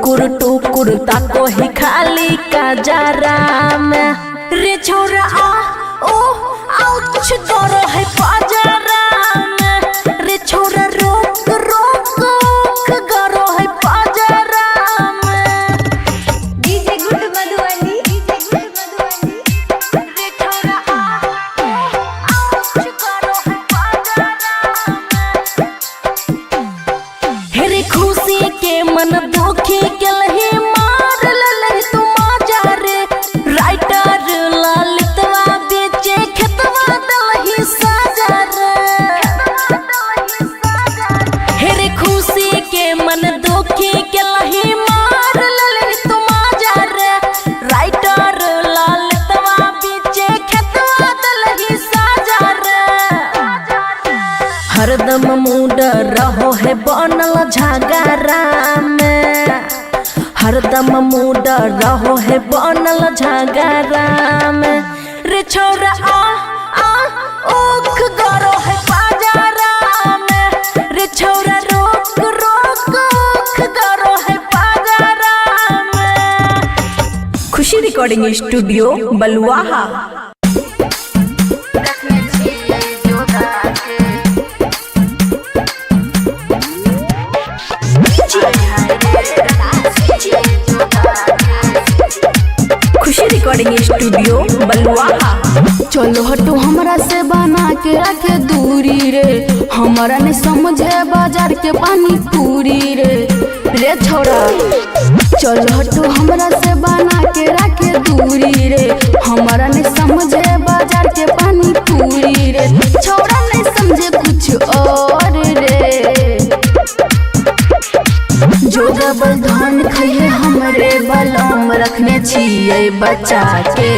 टुकुर टुकुर ताको ही खाली का जरा में रे छोरा आ ओ आउच करो है पाजरा में रे छोरा रोक रोक करो है पाजरा में डीजे गुड मधुबनी रे छोरा आ आउच करो है पाजरा में हेरे खुशी के मन दुखी के लही मार ललही तुम जा रे राइटर ललितवा बेचे खेतवा दलही साजा रे हेरे खुशी के मन दुखी के लही मार ललही तुम जा रे राइटर ललितवा बेचे खेतवा दलही साजा रे हरदम मूड रहो है बनल झगड़ा में हरदम मूड रहो है बनल झगड़ा में रे छोरा आ ओख गरो है पाजरा में रे छोरा रोक रोक ओख गरो है पाजरा में। खुशी रिकॉर्डिंग स्टूडियो बलुआहा। खुशी रिकॉर्डिंग स्टूडियो बलुआहा। चलो हटो हमरा से बना के रखे दूरी रे हमारा ने समझे बाजार के पानी पूरी रे छोरा चलो हटो हमरा से बना के रखे दूरी रे हमारा ने समझे बाजार के पानी पूरी रे छोरा नहीं समझे कुछ और रे जो डबल धान खाइए हमरे बलम रखने छिए बचा के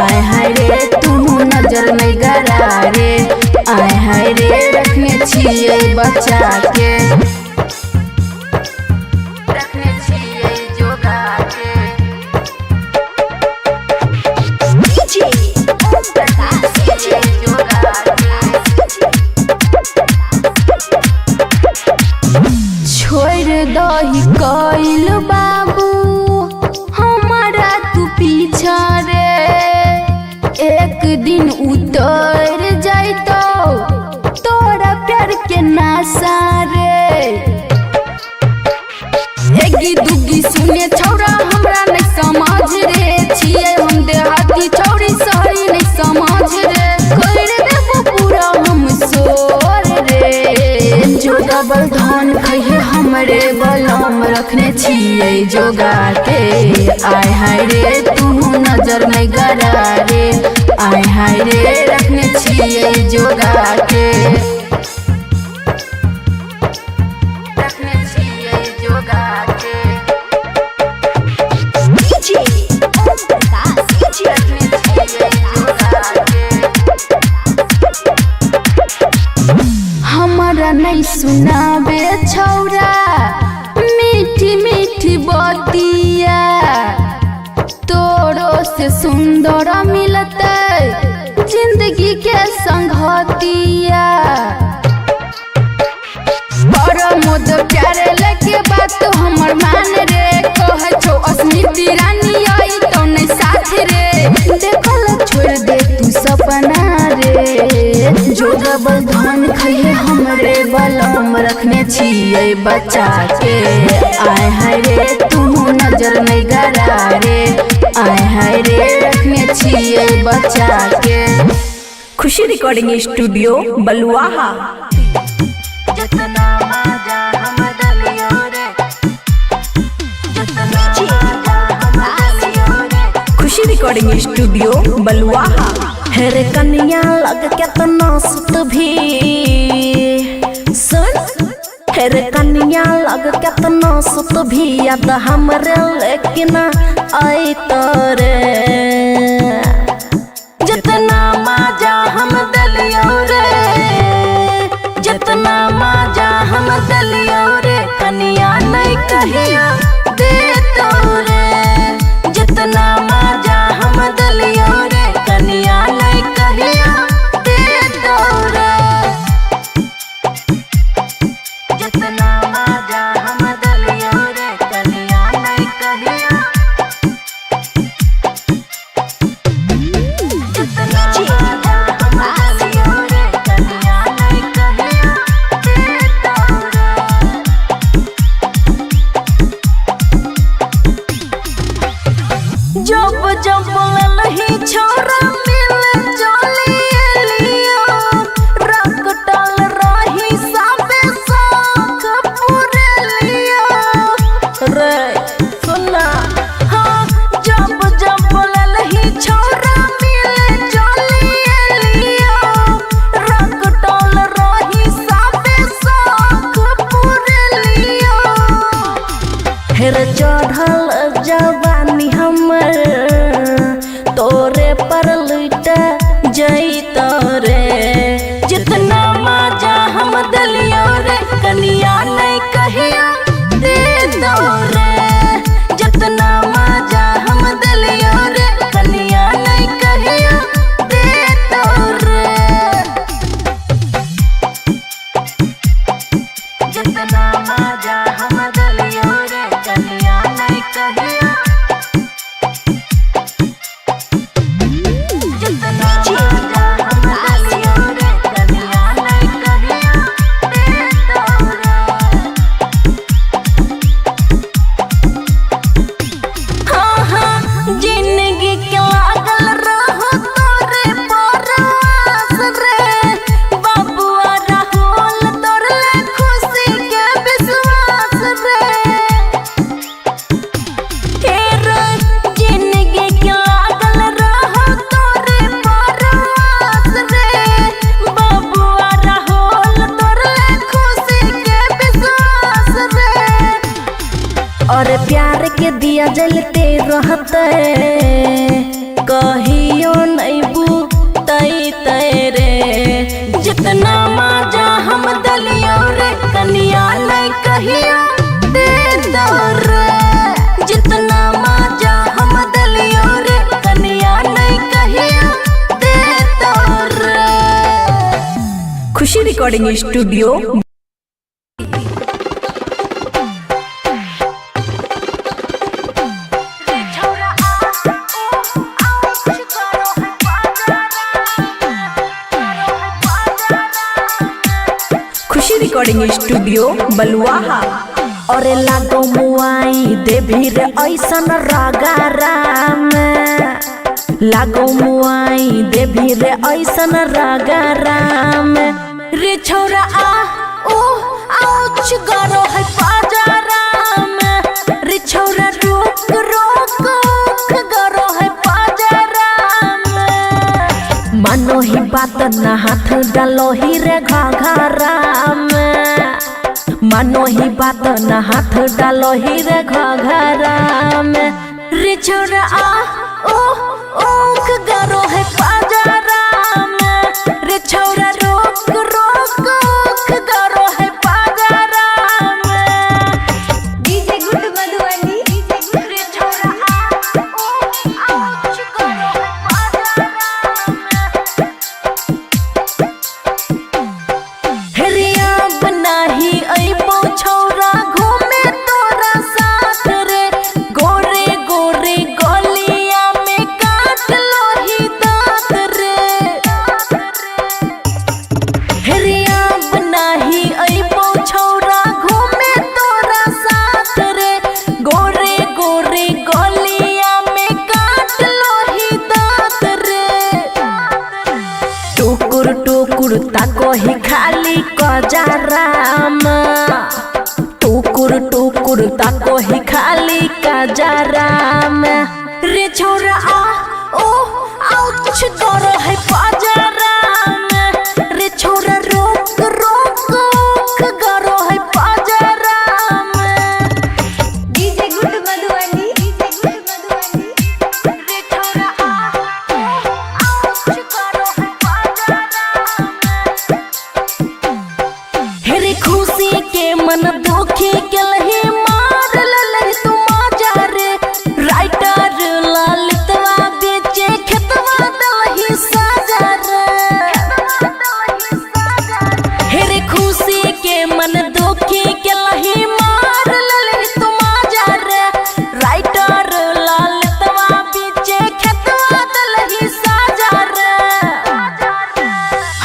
आय हाय रे तू नजर नहीं गरा रे आय हाय रे रखने छिए बचा के रखने छिए जोगा के डीजे जोगा छोड़ दही कइल बाबू हमारा तू पीछा रे एक दिन उतर जाइतो तोरा प्यार के नासा रे एगी दुगी सुने छौरा हमरा नहीं समझ रे छिए हम देहाती छौरी सही नहीं समझ रे कर देबो पूरा हम सोर रे जो डबल धान खाइए हमरे बलम रखने छिए जोगा के आय हाय रे तू नजर नहीं गरा रे आय हाय रे रखने छिए जोगा के रखने छिए जोगा के डीजे रखने छिए जोगा के हमारा नहीं सुनाबे छौरा मीठी मीठी बतिया तोरो से सुंदर मिलते जिंदगी के संगतिया बड़ मोद प्यारे लगे बात हमर मान रे कह छो अस्मिति रानी आई तो नहीं साथ रे देखल छोड़ दे तू सपना रे जो डबल धान खाइए हमरे बलम रखने छिए बचा के आय हाय रे तू नजर नहीं गरा रे आय हाय रे रखने छिए बचा के। खुशी रिकॉर्डिंग स्टूडियो बलुआहा। खुशी रिकॉर्डिंग स्टूडियो बलुआहा। हेरे कन्या लग केतना सुत भी सुन हेरे कन्या लग केतना सुत भी याद हमरे लेकिन आई तोरे जितना मजा हम दलियो रे जितना मजा हम दलियो रे कन्या नहीं कहिया दे तो रे जितना मजा हम दलियो रे कन्या नहीं कहिया दे तो रे जितना मजा हम दलियो रे कन्या जब ललही छोरा मिले चली लियो रकटल रही सबे शौक पूरे लियो रे सुना हाँ जब ललही छोरा मिले चली लियो रकटल रही सबे शौक पूरे लियो हेर चढ़ल जवानी हमर तोरे पर लुट जैत रे जितना मजा हम दलियो रे कनिया नहीं कहिया दे दो रे जितना मजा हम दलियो रे कनिया नहीं कहिया दे दो रे जितना मजा हम दलियो रे कनिया नहीं कहिया जिंदगी के लागल रहो तोरे परवास रे बाबुआ राहुल तोरे खुशी के विश्वास रे जिंदगी के लागल रहो तोरे परवास रे बाबुआ राहुल तोरे खुशी के विश्वास रे और प्यार के दिया जलते रहते कहियो नहीं बुतई तेरे जितना मजा हम दलियो रे कनिया नहीं कहियो दे दो रे जितना मजा हम दलियो रे कनिया नहीं कहियो दे दो रे खुशी रिकॉर्डिंग स्टूडियो। खुशी रिकॉर्डिंग स्टूडियो बलुआहा और लागो मुआई देवी रे ऐसन रागारा में लागो मुआई देवी रे ऐसन रागारा में रे छोरा ओ आउच गरो है पाजारा में रे छोरा रोक गरो है पाजारा में मानो ही बात ना हाथ डालो ही रे घाघरा में मानो ही बात ना हाथ डालो ही रे घाघरा में रे छोरा ओख गरो है पाजारा में रे छोरा रोक ओख गरो है पाजारा में डीजे गुड मधुबनी रे छोरा आउच गरो है पाजारा में हेरिया बनाही अइबो छौरा घूमे तोरा साथ रे गोरे गोरे गलिया में काट लोही दांत रे हेरिया बनाही अइबो छौरा घूमे तोरा साथ रे गोरे गोरे गलिया में काट लोही दांत रे टुकुर टुकुर ताको ही खाली कजराम टुकुर टुकुर ताको ही खाली कजराम रे छोरा आउच गरो है पाजाराम रे छोरा रोक ओख गरो है पाजाराम डीजे गुड मधुबनी रे छोरा आउच गरो है पाजाराम हेरे खुशी के मन दुखी के लही मार ललही तू मजा रे राइटर ललितवा बेचे खेतवा दलही साजा रे हेरे खुशी के मन दुखी के लही मार ललही तू मजा रे राइटर ललितवा बेचे खेतवा दलही साजा रे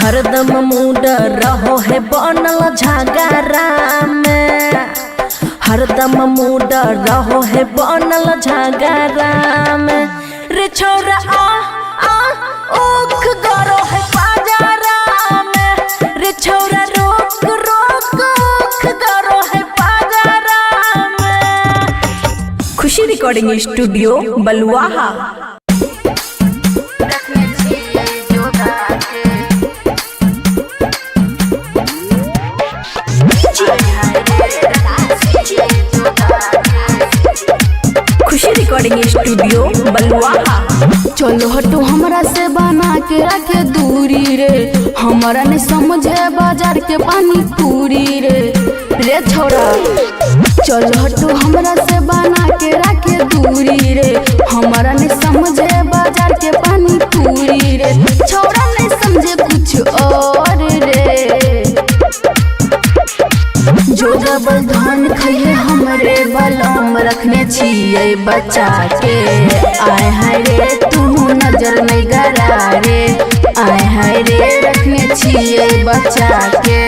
हरदम मूड रहो है बनल झगड़ा में हरदम मूड रहो है बनल झगड़ा में रे छोरा आ ओख गरो है पाजरा में रे छोरा रोक रोक ओख गरो है पाजरा में। खुशी रिकॉर्डिंग स्टूडियो बलुआहा। खुशी रिकॉर्डिंग स्टूडियो बलुआहा। चलो हटो हमरा से बना के रखे दूरी रे, हमारा नहीं समझे बाजार के पानी पूरी रे छोरा। चलो हटो हमरा से बना के रखे दूरी रे, हमारा नहीं समझे बाजार के पानी पूरी रे। छोरा नहीं समझे कुछ और रे, जो डबल धान खइए हमरे बलम रखने छिए बचा के। आए हाय रे तू नजर नहीं गरा रे, आए हाय रे रखने छिए बचा के।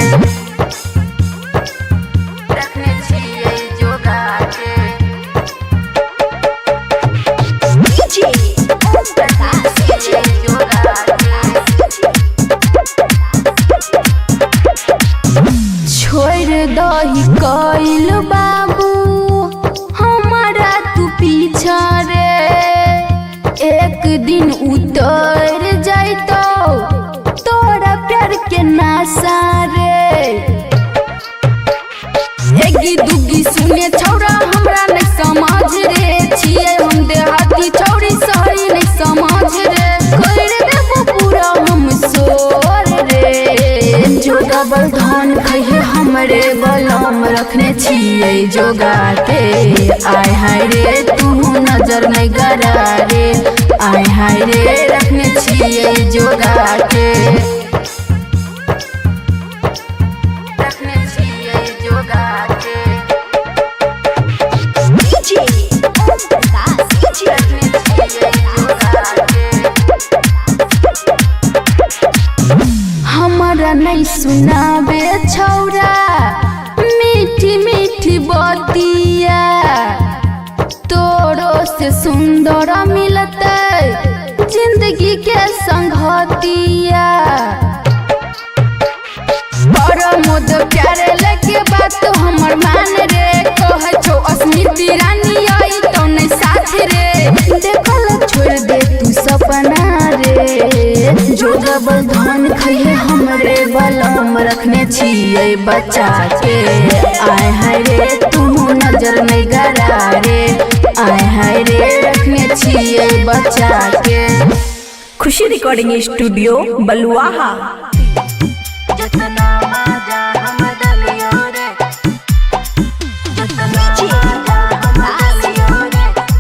रखने छिए जोगा के। छोड़ दही कइल बाबू हमारा तू पीछा रे, एक दिन उतर जाइतो तोरा प्यार के नासा रे। एगी दुगी सुने छौरा हमरा नहीं समझ रे, छिए हम देहाती छौरी शहरी नहीं समझ रे। कर देबो पूरा हम सोर रे, जो डबल धान खइए हमरे बलम रखने छिए जोगा के। आय हाय रे तू नजर नहीं गरा रे, आय हाय रे रखने छिए जोगा के। रखने छिए जोगा के। हमारा नहीं सुनाबे छौरा मीठी मीठी बतिया, तोरो से सुंदर मिलते जिंदगी के संगतिया। प्रमोद प्यारे लेके बात हमर मान रे, कहे छो अस्मिती रानी आई तो नहीं साथ रे। देखल छोड़ दे तू सपना रे, जो डबल धान खइए हमरे बलम रखने छिए बचा के। आय हाय रे तू नजर नहीं गरा रे, आय हाय रे रखने छिए बचा के। खुशी रिकॉर्डिंग स्टूडियो बलुआहा।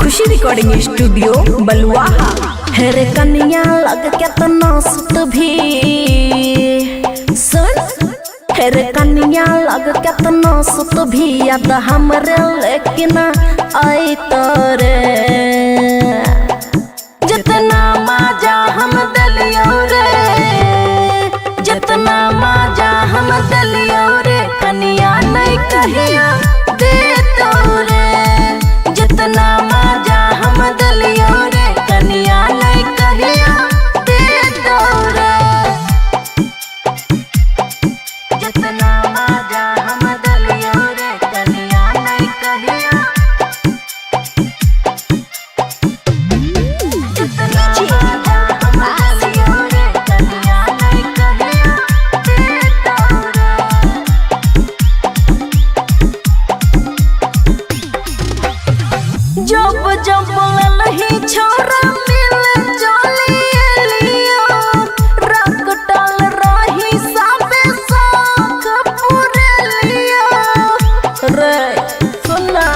खुशी रिकॉर्डिंग स्टूडियो बलुआहा। हेरे कन्या लग केतना सुत भी सुन, हेरे कन्या लग केतना सुत भी याद हमरे लेकिन आई तोरे। जितना मजा हम दलियो रे, जितना मजा हम दलियो रे, कन्या नहीं कहिया दे तोरे। जितना मजा हम दलियो रे, कन्या नहीं कहिया दे तोरे। जितना मजा हम दलियो रे, कन्या नहीं कहिया। जितना मजा हम दलियो रे, कन्या नहीं कहिया दे तोरे। जब जब ललही छोरा मिले चलिए लियो, रख डाल रही सबे शौक पूरे लियो रे। सुना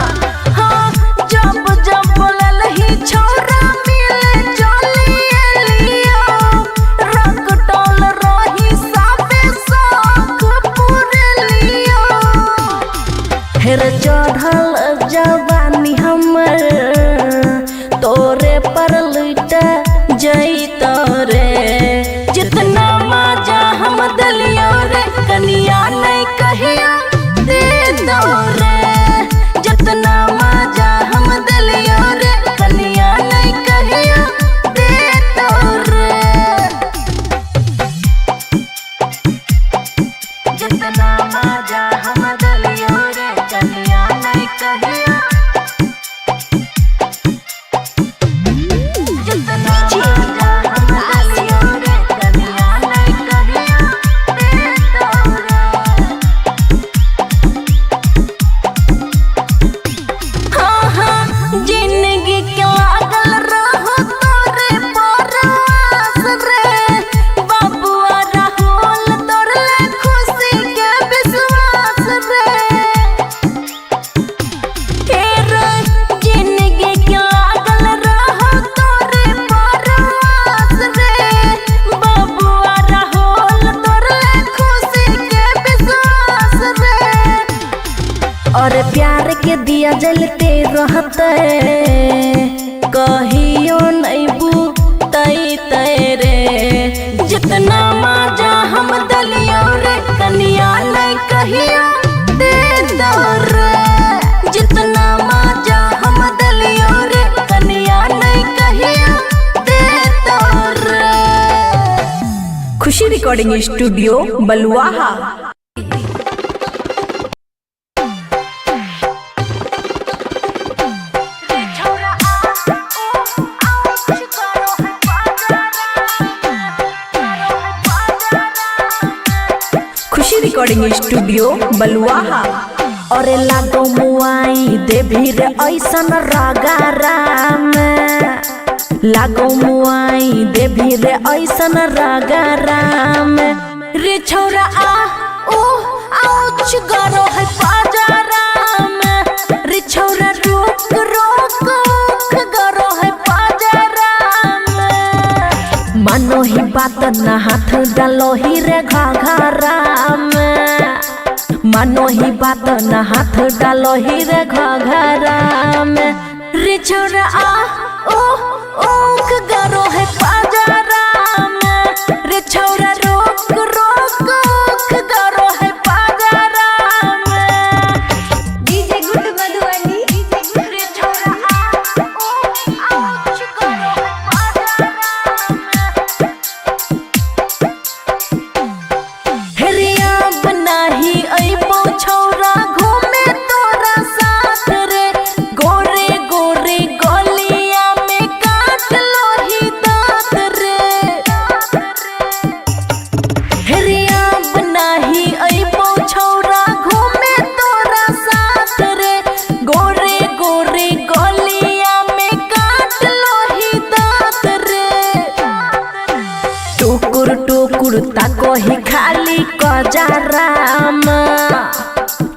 हाँ, जब जब ललही छोरा मिले चलिए लियो, रख डाल रही सबे शौक पूरे लियो। हेर चढ़ल जवानी हमर तोरे पर लुट कहियो नहीं बुतई तेरे जितना मजा हम दलियो रे कनिया नहीं कहियो दे दो रे जितना मजा हम दलियो रे कनिया नहीं कहियो दे दो रे। खुशी रिकॉर्डिंग स्टूडियो बलुआहा। खुशी रिकॉर्डिंग स्टूडियो बलुआहा। और लागो मुआई देवी रे ऐसन रगारा में लागो मुआई देवी रे ऐसन रगारा में रे छोरा आ ओ आउच गरो है बाजारा में रे छोरा रोक रोक गरो है बाजारा में मानो ही बात ना हाथ डालो ही रे घाघरा में मानो ही बात ना हाथ डालो ही रे घाघरा में रे छोरा आ ओ ओख गरो है बाजारा में रे छोरा रोक रोक ओख गरो है बाजारा में डीजे गुड मधुबनी रे छोरा आ ओ आउच गरो है बाजारा में हेरिया बनाही अइबो छोरा घूमे तोरा साथ रे गोरे गोरे गलिया में काट लो ही दांत रे हेरिया बनाही अइबो छोरा घूमे तोरा साथ रे गोरे गोरे गलिया में काट लो ही दांत रे टुकुर टुकुर ताको ही खाली कजाराम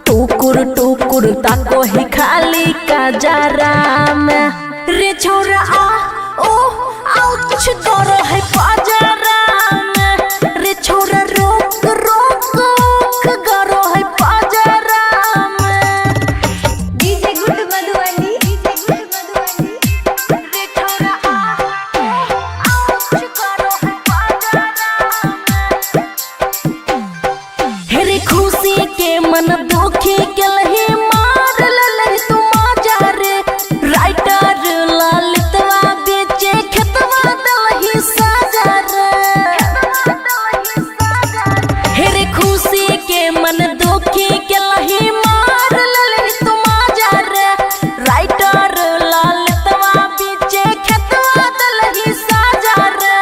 टुकुर टुकुर ताको ही खाली कजाराम रे छोरा आ ओ आउच गरो है बाजाराम रे छोरा रोक रोक ओख गरो है बाजाराम डीजे गुड मधुबनी रे छोरा आ ओ आउच गरो है बाजाराम हेरे खुशी के मन दुखी के लही मार ललही तू मजा रे राइटर ललितवा बेचे खेतवा दलही साजा रे हेरे खुशी के मन दुखी के लही मार ललही तू मजा रे राइटर ललितवा बेचे खेतवा दलही साजा रे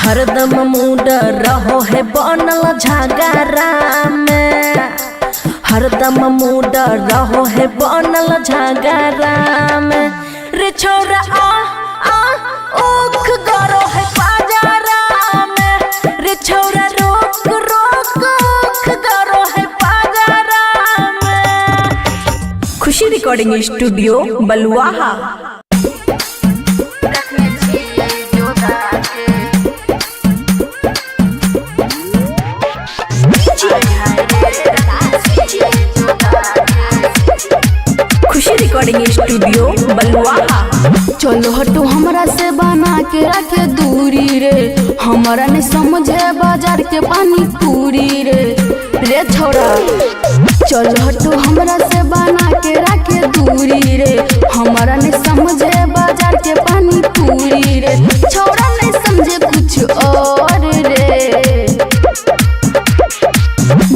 हरदम मूड रहो है बनल झगड़ा में हरदम मूड रहो है बनल झगड़ा में रे छोरा आ ओख गरो है बाजारा में रे छोरा रोक रोक ओख गरो है बाजारा में। खुशी रिकॉर्डिंग स्टूडियो बलुआहा। खुशी रिकॉर्डिंग स्टूडियो बलुआहा। चलो हटो हमरा से बना के रखे दूरी रे हमारा नहीं समझे बाजार के पानी पूरी रे छोरा चलो हटो हमरा से बना के रखे दूरी रे हमारा नहीं समझे बाजार के पानी पूरी रे छोरा नहीं समझे कुछ और रे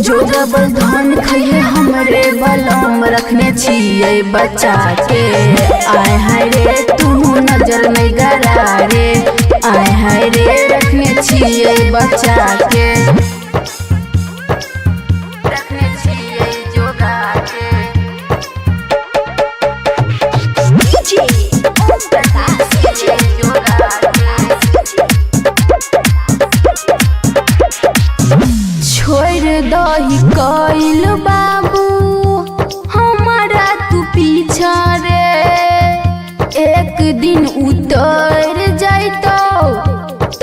जो डबल धन खइए हमरे बलम रखने छिए बचा के आए हाय रे तू नजर नहीं गरा रे आए हाय रे रखने छिए बचा के रखने छिए जोगा के डीजे ओम प्रकाश डीजे जोगा छोड़ दही कइल बाबू हमारा तू पीछा रे एक दिन उतर जाइतो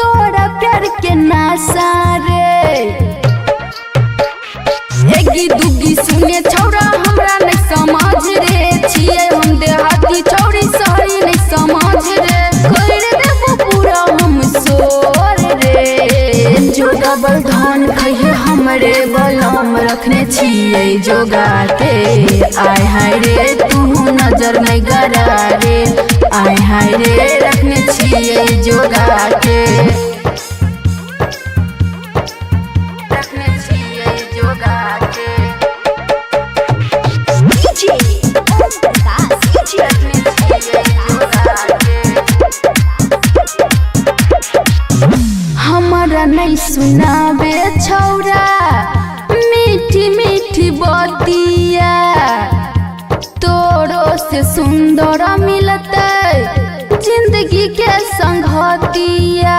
तोरा प्यार के नासा रे एगी दुगी सुने छोड़ा हमरा नहीं समझ रे छिए हम दे जोर रे। जोगाबल धन खइहे हमरे बलम रखने छियै जोगा के। आय हाय रे तू नजर नहीं गरा रे। आय हाय रे रखने छियै जोगा के। रखने छियै जोगा के। हमारा नहीं सुनाबे छौरा मीठी मीठी बतिया। तोरो से सुंदर मिलते जिंदगी के संगतिया।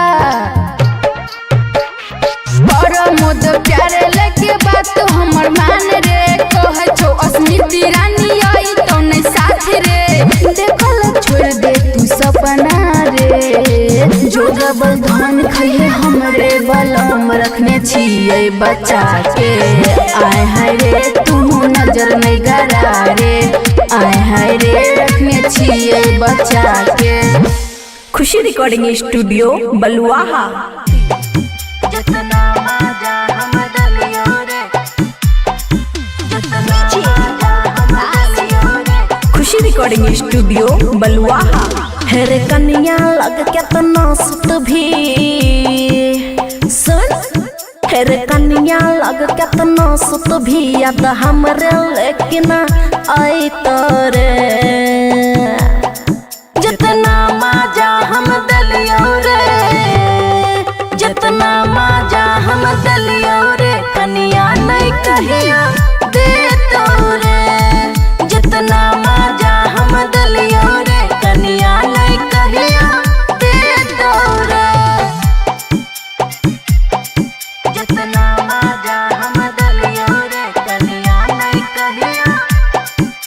प्रमोद प्यारे लेके बात हमर मान रे। कहे छो स्मृति रानी आई तो नहीं साथ रे। देखल छोड़ दे तू सपना रे। जोगाबल धन खइहे हमरे बलम रखने छियै बच्चा के। आय हाय रे तू नजर नहीं गरा रे। आय हाय रे रखने छियै बच्चा के। खुशी रिकॉर्डिंग स्टूडियो बलुआहा। खुशी रिकॉर्डिंग स्टूडियो बलुआहा। हेरे कन्या लग केतना सुत भी सुन। हेरे कन्या लग केतना सुत भी याद हमरे लेकिन आई तोरे।